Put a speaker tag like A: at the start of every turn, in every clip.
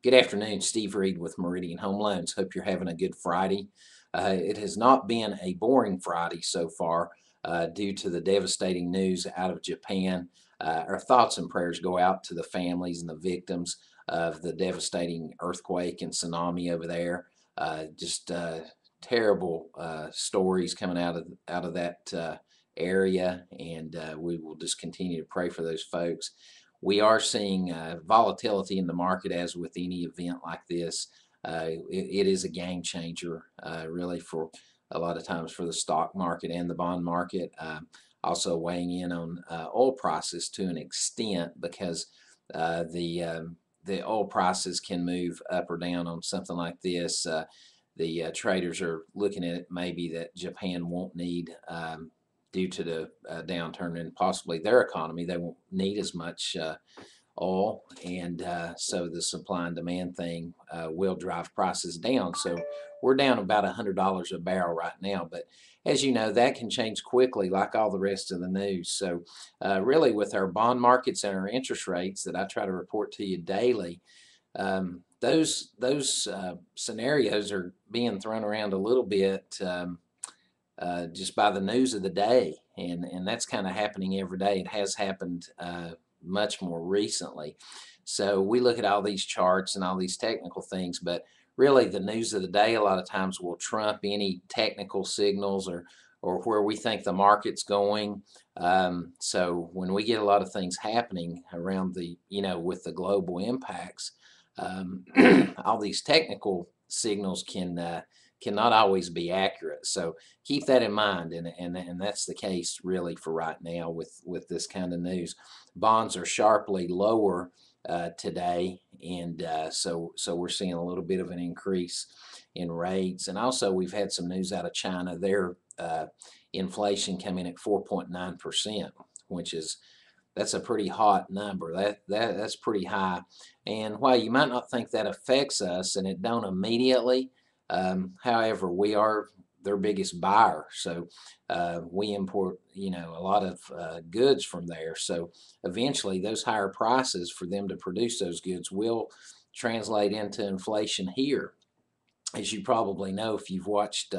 A: Good afternoon, Steve Reed with Meridian Home Loans. Hope you're having a good Friday. It has not been a boring Friday so far due to the devastating news out of Japan. Our thoughts and prayers go out to the families and the victims of the devastating earthquake and tsunami over there. Just terrible stories coming out of that area, and we will just continue to pray for those folks. We are seeing volatility in the market, as with any event like this. It is a game changer, really, for a lot of times for the stock market and the bond market. Also weighing in on oil prices to an extent, because the oil prices can move up or down on something like this. The traders are looking at it, maybe that Japan won't need, due to the downturn in possibly their economy, they won't need as much oil, and so the supply and demand thing will drive prices down. So we're down about $100 a barrel right now, but as you know, that can change quickly, like all the rest of the news. So really, with our bond markets and our interest rates that I try to report to you daily, those scenarios are being thrown around a little bit. Just by the news of the day, and that's kind of happening every day. It has happened much more recently. So we look at all these charts and all these technical things, but really the news of the day a lot of times will trump any technical signals or where we think the market's going. So when we get a lot of things happening around the, with the global impacts, all these technical signals cannot always be accurate. So keep that in mind, and that's the case really for right now with this kind of news. Bonds are sharply lower today, and so we're seeing a little bit of an increase in rates. And also we've had some news out of China. Their inflation came in at 4.9%, which is that's a pretty hot number. That's pretty high. And while you might not think that affects us, and it don't immediately, however, we are their biggest buyer, so we import, a lot of goods from there. So eventually, those higher prices for them to produce those goods will translate into inflation here. As you probably know, if you've watched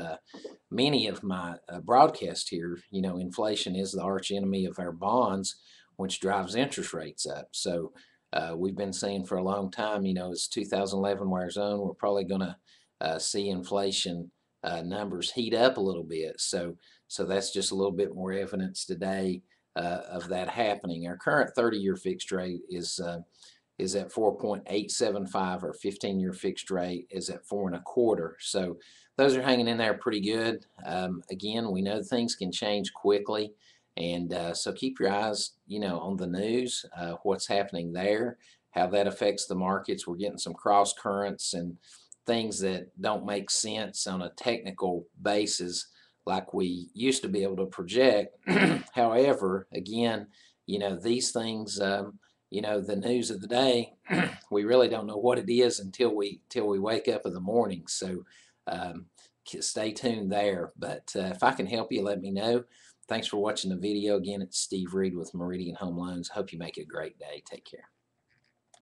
A: many of my broadcasts here, inflation is the arch enemy of our bonds, which drives interest rates up. So we've been seeing for a long time, as 2011 wears on, we're probably going to see inflation numbers heat up a little bit. So that's just a little bit more evidence today of that happening. Our current 30-year fixed rate is at 4.875. Our 15-year fixed rate is at 4.25. So those are hanging in there pretty good. Again, we know things can change quickly, and so keep your eyes, on the news, what's happening there, how that affects the markets. We're getting some cross currents and things that don't make sense on a technical basis like we used to be able to project. However, again, these things, the news of the day, we really don't know what it is until we wake up in the morning. So stay tuned there. But if I can help you, let me know. Thanks for watching the video. Again, it's Steve Reed with Meridian Home Loans. Hope you make it a great day. Take care.